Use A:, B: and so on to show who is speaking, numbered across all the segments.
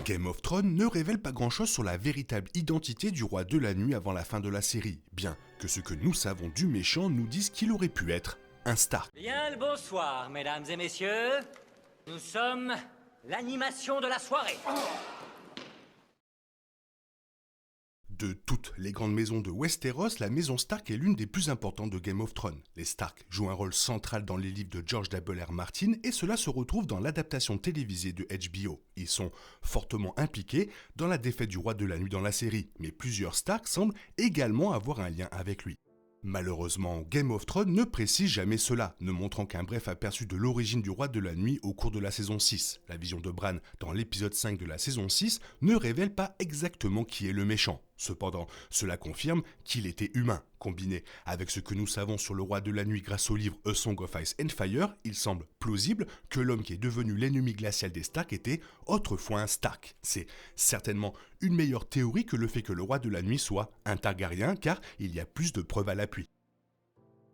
A: Game of Thrones ne révèle pas grand-chose sur la véritable identité du roi de la nuit avant la fin de la série, bien que ce que nous savons du méchant nous dise qu'il aurait pu être un Stark.
B: Bien le bonsoir, mesdames et messieurs. Nous sommes l'animation de la soirée.
A: De toutes les grandes maisons de Westeros, la maison Stark est l'une des plus importantes de Game of Thrones. Les Stark jouent un rôle central dans les livres de George W.R. Martin et cela se retrouve dans l'adaptation télévisée de HBO. Ils sont fortement impliqués dans la défaite du roi de la nuit dans la série, mais plusieurs Stark semblent également avoir un lien avec lui. Malheureusement, Game of Thrones ne précise jamais cela, ne montrant qu'un bref aperçu de l'origine du roi de la nuit au cours de la saison 6. La vision de Bran dans l'épisode 5 de la saison 6 ne révèle pas exactement qui est le méchant. Cependant, cela confirme qu'il était humain. Combiné avec ce que nous savons sur le roi de la nuit grâce au livre A Song of Ice and Fire, il semble plausible que l'homme qui est devenu l'ennemi glacial des Stark était autrefois un Stark. C'est certainement une meilleure théorie que le fait que le roi de la nuit soit un Targaryen, car il y a plus de preuves à l'appui.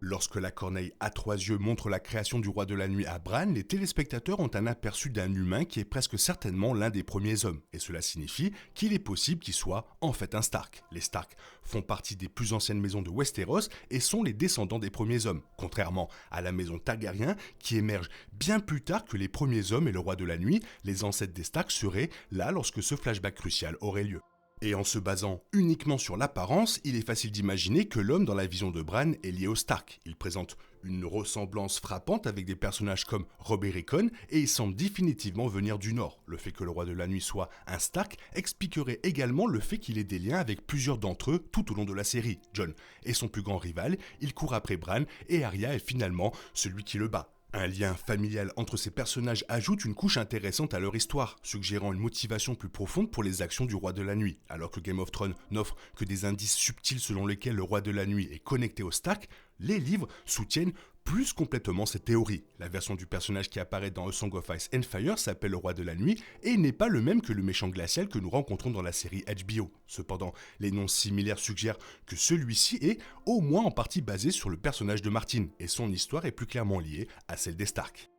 A: Lorsque la corneille à 3 yeux montre la création du roi de la nuit à Bran, les téléspectateurs ont un aperçu d'un humain qui est presque certainement l'un des premiers hommes, et cela signifie qu'il est possible qu'il soit en fait un Stark. Les Stark font partie des plus anciennes maisons de Westeros et sont les descendants des premiers hommes, contrairement à la maison Targaryen qui émerge bien plus tard que les premiers hommes et le roi de la nuit, les ancêtres des Stark seraient là lorsque ce flashback crucial aurait lieu. Et en se basant uniquement sur l'apparence, il est facile d'imaginer que l'homme dans la vision de Bran est lié au Stark. Il présente une ressemblance frappante avec des personnages comme Robb et Rickon et il semble définitivement venir du Nord. Le fait que le roi de la nuit soit un Stark expliquerait également le fait qu'il ait des liens avec plusieurs d'entre eux tout au long de la série. Jon est son plus grand rival, il court après Bran et Arya est finalement celui qui le bat. Un lien familial entre ces personnages ajoute une couche intéressante à leur histoire, suggérant une motivation plus profonde pour les actions du roi de la nuit. Alors que Game of Thrones n'offre que des indices subtils selon lesquels le roi de la nuit est connecté au Stark, les livres soutiennent plus complètement cette théorie. La version du personnage qui apparaît dans A Song of Ice and Fire s'appelle le roi de la nuit et n'est pas le même que le méchant glacial que nous rencontrons dans la série HBO. Cependant, les noms similaires suggèrent que celui-ci est au moins en partie basé sur le personnage de Martin et son histoire est plus clairement liée à celle des Stark.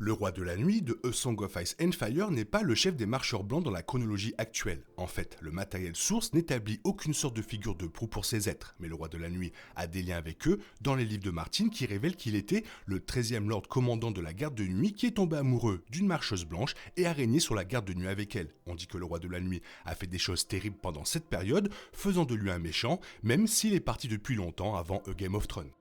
A: Le roi de la nuit de A Song of Ice and Fire n'est pas le chef des marcheurs blancs dans la chronologie actuelle. En fait, le matériel source n'établit aucune sorte de figure de proue pour ces êtres, mais le roi de la nuit a des liens avec eux dans les livres de Martin qui révèlent qu'il était le 13e lord commandant de la garde de nuit qui est tombé amoureux d'une marcheuse blanche et a régné sur la garde de nuit avec elle. On dit que le roi de la nuit a fait des choses terribles pendant cette période, faisant de lui un méchant, même s'il est parti depuis longtemps avant A Game of Thrones.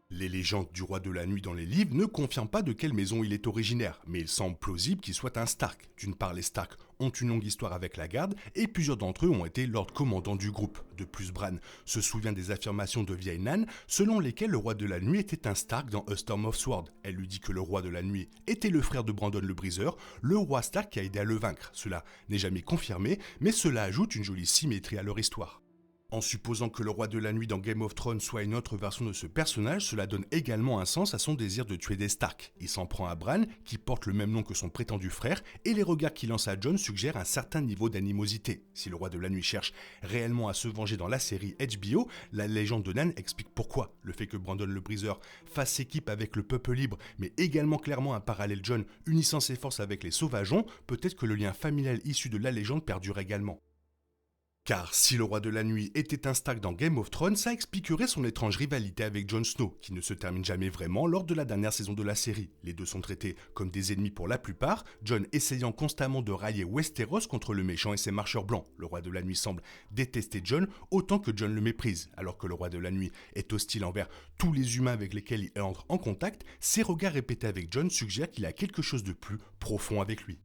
A: Les légendes du roi de la nuit dans les livres ne confirment pas de quelle maison il est originaire, mais il semble plausible qu'il soit un Stark. D'une part, les Stark ont une longue histoire avec la garde, et plusieurs d'entre eux ont été lord commandant du groupe. De plus, Bran se souvient des affirmations de vieille Nan, selon lesquelles le roi de la nuit était un Stark dans A Storm of Sword. Elle lui dit que le roi de la nuit était le frère de Brandon le Briseur, le roi Stark qui a aidé à le vaincre. Cela n'est jamais confirmé, mais cela ajoute une jolie symétrie à leur histoire. En supposant que le roi de la nuit dans Game of Thrones soit une autre version de ce personnage, cela donne également un sens à son désir de tuer des Stark. Il s'en prend à Bran, qui porte le même nom que son prétendu frère, et les regards qu'il lance à Jon suggèrent un certain niveau d'animosité. Si le roi de la nuit cherche réellement à se venger dans la série HBO, la légende de Nan explique pourquoi. Le fait que Brandon le Briseur fasse équipe avec le peuple libre, mais également clairement un parallèle Jon unissant ses forces avec les sauvageons, peut-être que le lien familial issu de la légende perdure également. Car si le roi de la nuit était un Stark dans Game of Thrones, ça expliquerait son étrange rivalité avec Jon Snow, qui ne se termine jamais vraiment lors de la dernière saison de la série. Les deux sont traités comme des ennemis pour la plupart, Jon essayant constamment de rallier Westeros contre le méchant et ses marcheurs blancs. Le roi de la nuit semble détester Jon autant que Jon le méprise. Alors que le roi de la nuit est hostile envers tous les humains avec lesquels il entre en contact, ses regards répétés avec Jon suggèrent qu'il a quelque chose de plus profond avec lui.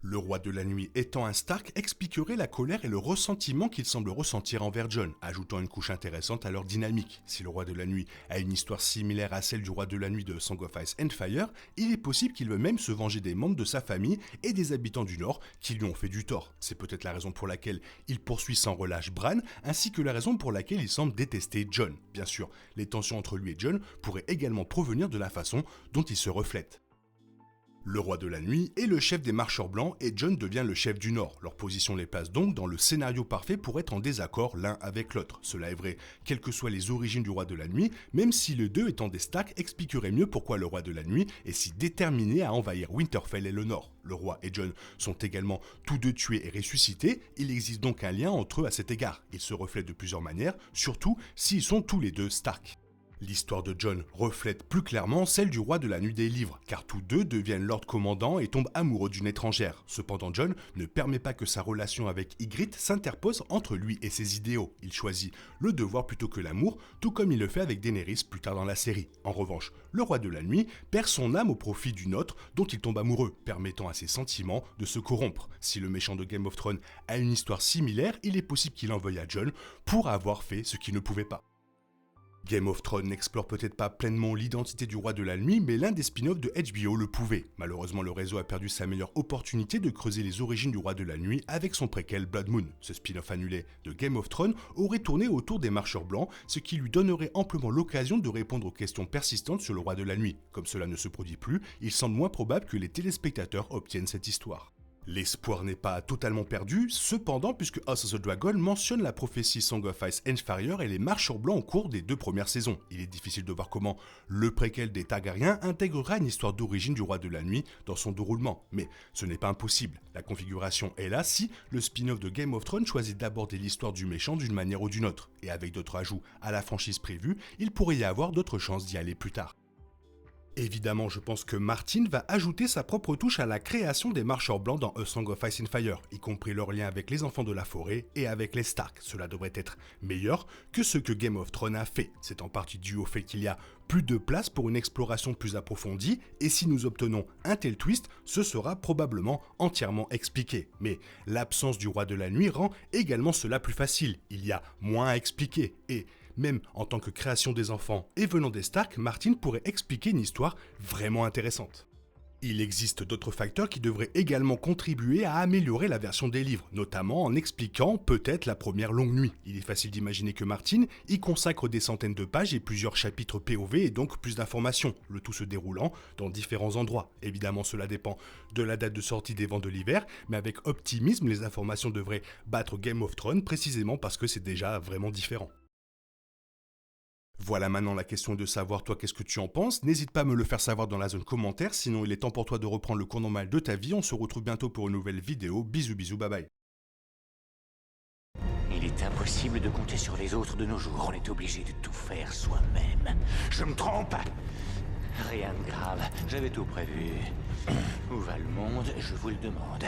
A: Le roi de la nuit étant un Stark expliquerait la colère et le ressentiment qu'il semble ressentir envers Jon, ajoutant une couche intéressante à leur dynamique. Si le roi de la nuit a une histoire similaire à celle du roi de la nuit de Song of Ice and Fire, il est possible qu'il veut même se venger des membres de sa famille et des habitants du Nord qui lui ont fait du tort. C'est peut-être la raison pour laquelle il poursuit sans relâche Bran, ainsi que la raison pour laquelle il semble détester Jon. Bien sûr, les tensions entre lui et Jon pourraient également provenir de la façon dont il se reflète. Le roi de la nuit est le chef des marcheurs blancs et Jon devient le chef du Nord. Leur position les place donc dans le scénario parfait pour être en désaccord l'un avec l'autre. Cela est vrai, quelles que soient les origines du roi de la nuit, même si les deux étant des Stark expliqueraient mieux pourquoi le roi de la nuit est si déterminé à envahir Winterfell et le Nord. Le roi et Jon sont également tous deux tués et ressuscités, il existe donc un lien entre eux à cet égard. Ils se reflètent de plusieurs manières, surtout s'ils sont tous les deux Stark. L'histoire de Jon reflète plus clairement celle du roi de la nuit des livres, car tous deux deviennent Lord Commandant et tombent amoureux d'une étrangère. Cependant, Jon ne permet pas que sa relation avec Ygritte s'interpose entre lui et ses idéaux. Il choisit le devoir plutôt que l'amour, tout comme il le fait avec Daenerys plus tard dans la série. En revanche, le roi de la nuit perd son âme au profit d'une autre dont il tombe amoureux, permettant à ses sentiments de se corrompre. Si le méchant de Game of Thrones a une histoire similaire, il est possible qu'il en veuille à Jon pour avoir fait ce qu'il ne pouvait pas. Game of Thrones n'explore peut-être pas pleinement l'identité du roi de la nuit, mais l'un des spin-offs de HBO le pouvait. Malheureusement, le réseau a perdu sa meilleure opportunité de creuser les origines du roi de la nuit avec son préquel Blood Moon. Ce spin-off annulé de Game of Thrones aurait tourné autour des marcheurs blancs, ce qui lui donnerait amplement l'occasion de répondre aux questions persistantes sur le roi de la nuit. Comme cela ne se produit plus, il semble moins probable que les téléspectateurs obtiennent cette histoire. L'espoir n'est pas totalement perdu, cependant, puisque House of the Dragon mentionne la prophétie Song of Ice and Fire et les marcheurs blancs au cours des 2 premières saisons. Il est difficile de voir comment le préquel des Targaryens intégrera une histoire d'origine du roi de la nuit dans son déroulement, mais ce n'est pas impossible. La configuration est là si le spin-off de Game of Thrones choisit d'aborder l'histoire du méchant d'une manière ou d'une autre, et avec d'autres ajouts à la franchise prévue, il pourrait y avoir d'autres chances d'y aller plus tard. Évidemment, je pense que Martin va ajouter sa propre touche à la création des marcheurs blancs dans A Song of Ice and Fire, y compris leur lien avec les enfants de la forêt et avec les Stark. Cela devrait être meilleur que ce que Game of Thrones a fait. C'est en partie dû au fait qu'il y a plus de place pour une exploration plus approfondie, et si nous obtenons un tel twist, ce sera probablement entièrement expliqué. Mais l'absence du roi de la nuit rend également cela plus facile. Il y a moins à expliquer, et même en tant que création des enfants et venant des Stark, Martin pourrait expliquer une histoire vraiment intéressante. Il existe d'autres facteurs qui devraient également contribuer à améliorer la version des livres, notamment en expliquant peut-être la première longue nuit. Il est facile d'imaginer que Martin y consacre des centaines de pages et plusieurs chapitres POV et donc plus d'informations, le tout se déroulant dans différents endroits. Évidemment, cela dépend de la date de sortie des vents de l'hiver, mais avec optimisme, les informations devraient battre Game of Thrones précisément parce que c'est déjà vraiment différent. Voilà, maintenant la question est de savoir toi qu'est-ce que tu en penses. N'hésite pas à me le faire savoir dans la zone commentaire, sinon il est temps pour toi de reprendre le cours normal de ta vie. On se retrouve bientôt pour une nouvelle vidéo. Bisous bisous, bye bye.
C: Il est impossible de compter sur les autres de nos jours, on est obligé de tout faire soi-même. Je me trompe? Rien de grave, j'avais tout prévu. Où va le monde, je vous le demande.